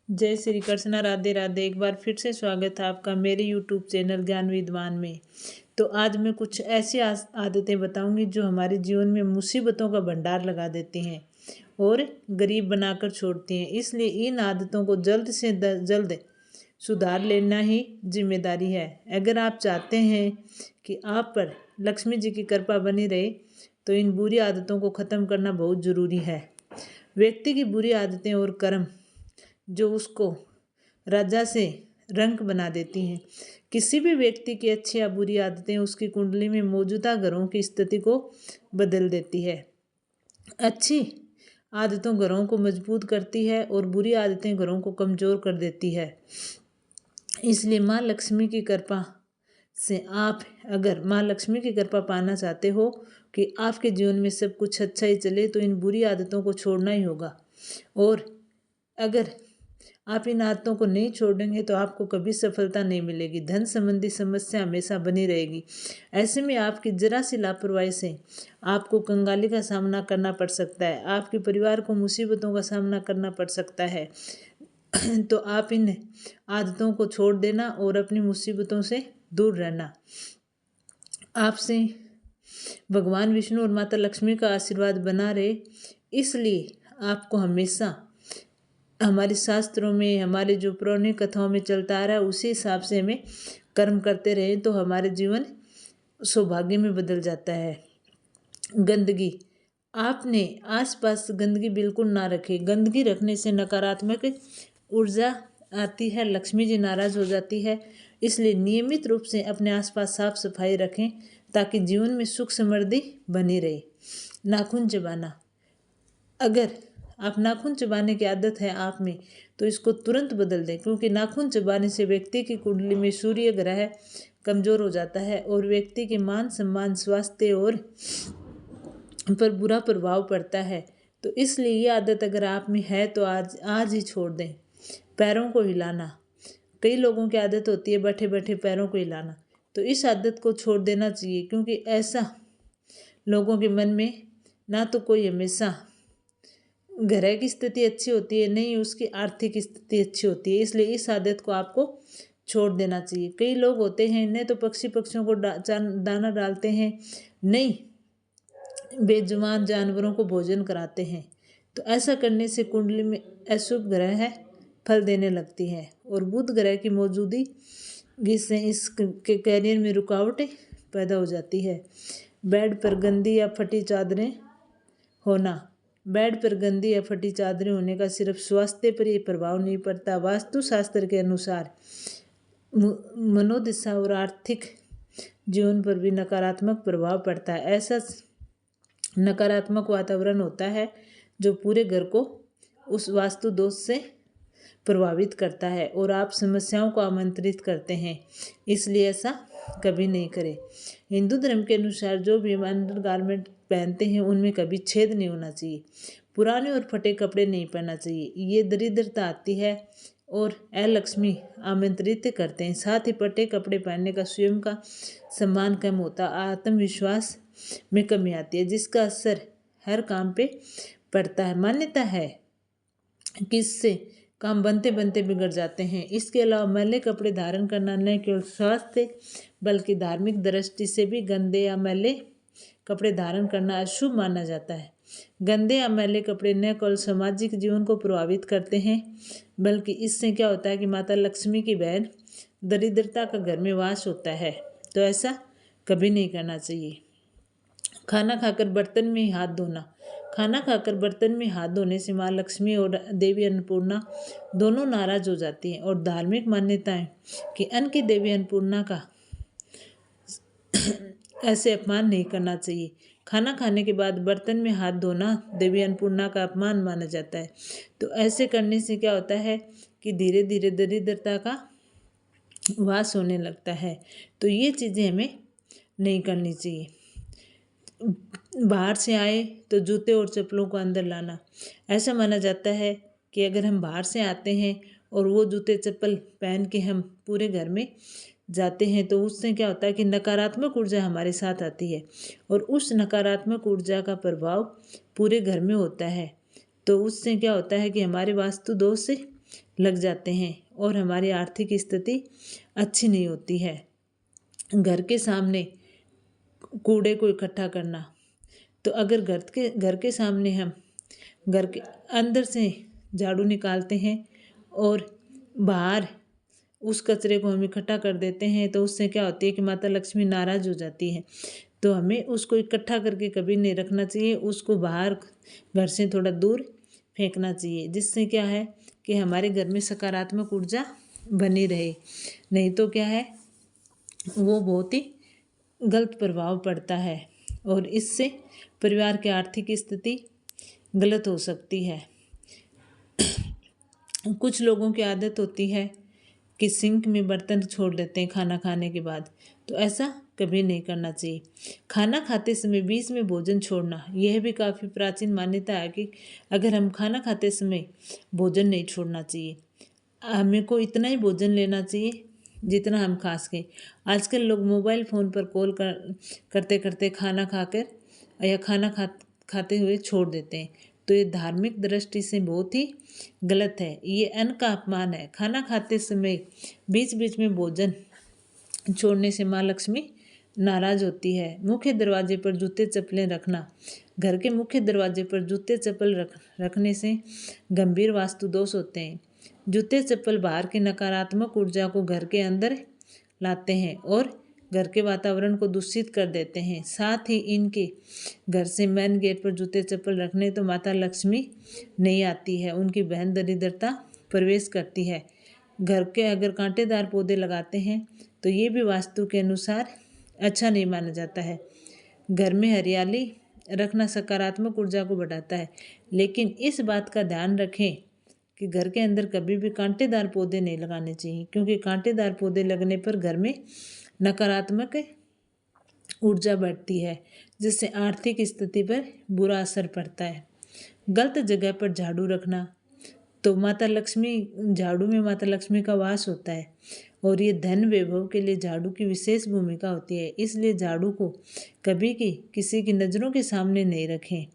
जय श्री कृष्णा, राधे राधे। एक बार फिर से स्वागत है आपका मेरे यूट्यूब चैनल ज्ञान विद्वान में। तो आज मैं कुछ ऐसी आदतें बताऊंगी जो हमारे जीवन में मुसीबतों का भंडार लगा देती हैं और गरीब बनाकर छोड़ती हैं। इसलिए इन आदतों को जल्द से जल्द सुधार लेना ही जिम्मेदारी है। अगर आप चाहते हैं कि आप पर लक्ष्मी जी की कृपा बनी रहे तो इन बुरी आदतों को ख़त्म करना बहुत ज़रूरी है। व्यक्ति की बुरी आदतें और कर्म जो उसको राजा से रंक बना देती हैं। किसी भी व्यक्ति की अच्छी या बुरी आदतें उसकी कुंडली में मौजूदा ग्रहों की स्थिति को बदल देती है। अच्छी आदतों ग्रहों को मजबूत करती है और बुरी आदतें ग्रहों को कमज़ोर कर देती है। इसलिए माँ लक्ष्मी की कृपा से आप अगर माँ लक्ष्मी की कृपा पाना चाहते हो कि आपके जीवन में सब कुछ अच्छा ही चले तो इन बुरी आदतों को छोड़ना ही होगा। और अगर आप इन आदतों को नहीं छोड़ेंगे तो आपको कभी सफलता नहीं मिलेगी। धन संबंधी समस्या हमेशा बनी रहेगी। ऐसे में आपकी जरा सी लापरवाही से आपको कंगाली का सामना करना पड़ सकता है। आपके परिवार को मुसीबतों का सामना करना पड़ सकता है। तो आप इन आदतों को छोड़ देना और अपनी मुसीबतों से दूर रहना। आपसे भगवान विष्णु और माता लक्ष्मी का आशीर्वाद बना रहे, इसलिए आपको हमेशा हमारे शास्त्रों में, हमारे जो पौराणिक कथाओं में चलता आ रहा है उसी हिसाब से हमें कर्म करते रहें तो हमारे जीवन सौभाग्य में बदल जाता है। गंदगी, आपने आसपास गंदगी बिल्कुल ना रखें। गंदगी रखने से नकारात्मक ऊर्जा आती है, लक्ष्मी जी नाराज हो जाती है। इसलिए नियमित रूप से अपने आसपास साफ सफाई रखें ताकि जीवन में सुख समृद्धि बनी रहे। नाखून चबाना, अगर आप नाखून चबाने की आदत है आप में तो इसको तुरंत बदल दें, क्योंकि नाखून चबाने से व्यक्ति की कुंडली में सूर्य ग्रह कमज़ोर हो जाता है और व्यक्ति के मान सम्मान, स्वास्थ्य और पर बुरा प्रभाव पड़ता है। तो इसलिए ये आदत अगर आप में है तो आज ही छोड़ दें। पैरों को हिलाना, कई लोगों की आदत होती है बैठे बैठे पैरों को हिलाना, तो इस आदत को छोड़ देना चाहिए, क्योंकि ऐसा लोगों के मन में ना तो कोई हमेशा घर की स्थिति अच्छी होती है, नहीं उसकी आर्थिक स्थिति अच्छी होती है। इसलिए इस आदत को आपको छोड़ देना चाहिए। कई लोग होते हैं नहीं तो पक्षियों को दाना डालते हैं, नहीं बेजुबान जानवरों को भोजन कराते हैं। तो ऐसा करने से कुंडली में अशुभ ग्रह है फल देने लगती है और बुध ग्रह की मौजूदगी से इसके कैरियर में रुकावटें पैदा हो जाती है। बेड पर गंदी या फटी चादरें होना, बेड पर गंदी या फटी चादरें होने का सिर्फ स्वास्थ्य पर ही प्रभाव नहीं पड़ता, वास्तुशास्त्र के अनुसार मनोदशा और आर्थिक जीवन पर भी नकारात्मक प्रभाव पड़ता है। ऐसा नकारात्मक वातावरण होता है जो पूरे घर को उस वास्तु दोष से प्रभावित करता है और आप समस्याओं को आमंत्रित करते हैं। इसलिए ऐसा कभी नहीं करें। हिंदू धर्म के अनुसार जो भी अंडर गारमेंट पहनते हैं उनमें कभी छेद नहीं होना चाहिए। पुराने और फटे कपड़े नहीं पहनना चाहिए, ये दरिद्रता आती है और अलक्ष्मी आमंत्रित करते हैं। साथ ही फटे कपड़े पहनने का स्वयं का सम्मान कम होता, आत्मविश्वास में कमी आती है, जिसका असर हर काम पे पड़ता है। मान्यता है कि इससे काम बनते बनते बिगड़ जाते हैं। इसके अलावा मैले कपड़े धारण करना न केवल स्वास्थ्य बल्कि धार्मिक दृष्टि से भी गंदे या मैले कपड़े धारण करना अशुभ माना जाता है। गंदे या मैले कपड़े न केवल सामाजिक जीवन को प्रभावित करते हैं बल्कि इससे क्या होता है कि माता लक्ष्मी की बहन दरिद्रता का घर में वास होता है। तो ऐसा कभी नहीं करना चाहिए। खाना खाकर बर्तन में हाथ धोना, खाना खाकर बर्तन में हाथ धोने से माँ लक्ष्मी और देवी अन्नपूर्णा दोनों नाराज हो जाती हैं और धार्मिक मान्यताएं कि अन्न की देवी अन्नपूर्णा का ऐसे अपमान नहीं करना चाहिए। खाना खाने के बाद बर्तन में हाथ धोना देवी अन्नपूर्णा का अपमान माना जाता है। तो ऐसे करने से क्या होता है कि धीरे धीरे दरिद्रता का वास होने लगता है। तो ये चीज़ें हमें नहीं करनी चाहिए। बाहर से आए तो जूते और चप्पलों को अंदर लाना, ऐसा माना जाता है कि अगर हम बाहर से आते हैं और वो जूते चप्पल पहन के हम पूरे घर में जाते हैं तो उससे क्या होता है कि नकारात्मक ऊर्जा हमारे साथ आती है और उस नकारात्मक ऊर्जा का प्रभाव पूरे घर में होता है। तो उससे क्या होता है कि हमारे वास्तु दोष से लग जाते हैं और हमारी आर्थिक स्थिति अच्छी नहीं होती है। घर के सामने कूड़े को इकट्ठा करना, तो अगर घर के सामने हम घर के अंदर से झाड़ू निकालते हैं और बाहर उस कचरे को हम इकट्ठा कर देते हैं, तो उससे क्या होती है कि माता लक्ष्मी नाराज़ हो जाती है। तो हमें उसको इकट्ठा करके कभी नहीं रखना चाहिए, उसको बाहर घर से थोड़ा दूर फेंकना चाहिए, जिससे क्या है कि हमारे घर में सकारात्मक ऊर्जा बनी रहे। नहीं तो क्या है, वो बहुत ही गलत प्रभाव पड़ता है और इससे परिवार की आर्थिक स्थिति गलत हो सकती है। कुछ लोगों की आदत होती है कि सिंक में बर्तन छोड़ देते हैं खाना खाने के बाद, तो ऐसा कभी नहीं करना चाहिए। खाना खाते समय बीच में भोजन छोड़ना, यह भी काफ़ी प्राचीन मान्यता है कि अगर हम खाना खाते समय भोजन नहीं छोड़ना चाहिए। हमें को इतना ही भोजन लेना चाहिए जितना हम खा सकें। आजकल लोग मोबाइल फ़ोन पर कॉल करते करते खाना खाकर या खाते हुए छोड़ देते हैं, तो ये धार्मिक दृष्टि से बहुत ही गलत है। ये अन्न का अपमान है। खाना खाते समय बीच बीच में भोजन छोड़ने से माँ लक्ष्मी नाराज होती है। मुख्य दरवाजे पर जूते चप्पलें रखना, घर के मुख्य दरवाजे पर जूते चप्पल रखने से गंभीर वास्तु दोष होते हैं। जूते चप्पल बाहर की नकारात्मक ऊर्जा को घर के अंदर लाते हैं और घर के वातावरण को दूषित कर देते हैं। साथ ही इनके घर से मेन गेट पर जूते चप्पल रखने तो माता लक्ष्मी नहीं आती है, उनकी बहन दरिद्रता प्रवेश करती है। घर के अगर कांटेदार पौधे लगाते हैं तो ये भी वास्तु के अनुसार अच्छा नहीं माना जाता है। घर में हरियाली रखना सकारात्मक ऊर्जा को बढ़ाता है, लेकिन इस बात का ध्यान रखें कि घर के अंदर कभी भी कांटेदार पौधे नहीं लगाने चाहिए, क्योंकि कांटेदार पौधे लगने पर घर में नकारात्मक ऊर्जा बढ़ती है, जिससे आर्थिक स्थिति पर बुरा असर पड़ता है। गलत जगह पर झाड़ू रखना, तो माता लक्ष्मी, झाड़ू में माता लक्ष्मी का वास होता है और ये धन वैभव के लिए झाड़ू की विशेष भूमिका होती है। इसलिए झाड़ू को कभी किसी की नज़रों के सामने नहीं रखें।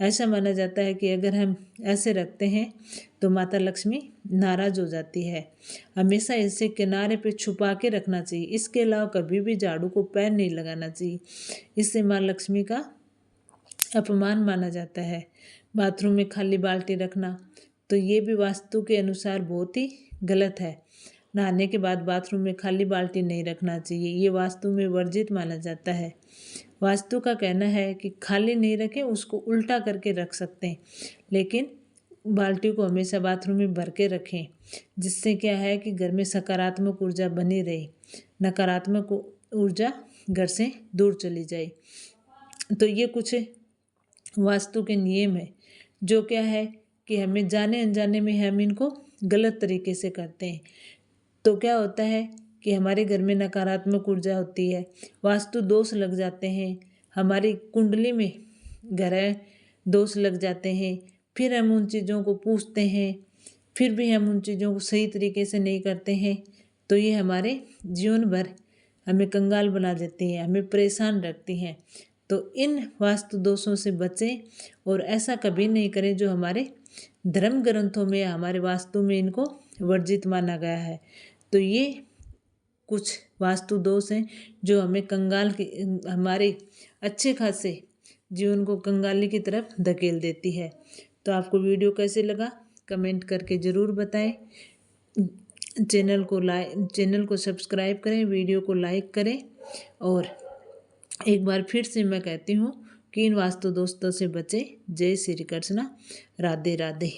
ऐसा माना जाता है कि अगर हम ऐसे रखते हैं तो माता लक्ष्मी नाराज़ हो जाती है। हमेशा इसे किनारे पे छुपा के रखना चाहिए। इसके अलावा कभी भी झाड़ू को पैर नहीं लगाना चाहिए, इससे माँ लक्ष्मी का अपमान माना जाता है। बाथरूम में खाली बाल्टी रखना, तो ये भी वास्तु के अनुसार बहुत ही गलत है। नहाने के बाद बाथरूम में खाली बाल्टी नहीं रखना चाहिए, ये वास्तु में वर्जित माना जाता है। वास्तु का कहना है कि खाली नहीं रखें, उसको उल्टा करके रख सकते हैं, लेकिन बाल्टी को हमेशा बाथरूम में भर के रखें, जिससे क्या है कि घर में सकारात्मक ऊर्जा बनी रहे, नकारात्मक ऊर्जा घर से दूर चली जाए। तो ये कुछ वास्तु के नियम है जो क्या है कि हमें जाने अनजाने में हम इनको गलत तरीके से करते हैं। तो क्या होता है कि हमारे घर में नकारात्मक ऊर्जा होती है, वास्तु दोष लग जाते हैं, हमारी कुंडली में ग्रह दोष लग जाते हैं। फिर हम उन चीज़ों को पूछते हैं, फिर भी हम उन चीज़ों को सही तरीके से नहीं करते हैं, तो ये हमारे जीवन भर हमें कंगाल बना देती हैं, हमें परेशान रखती हैं। तो इन वास्तु दोषों से बचें और ऐसा कभी नहीं करें जो हमारे धर्म ग्रंथों में या हमारे वास्तु में इनको वर्जित माना गया है। तो ये कुछ वास्तु दोष हैं जो हमें कंगाल की, हमारे अच्छे खासे जीवन को कंगाली की तरफ धकेल देती है। तो आपको वीडियो कैसे लगा कमेंट करके ज़रूर बताएं। चैनल को सब्सक्राइब करें, वीडियो को लाइक करें और एक बार फिर से मैं कहती हूँ कि इन वास्तु दोस्तों से बचें। जय श्री कृष्ण, राधे राधे।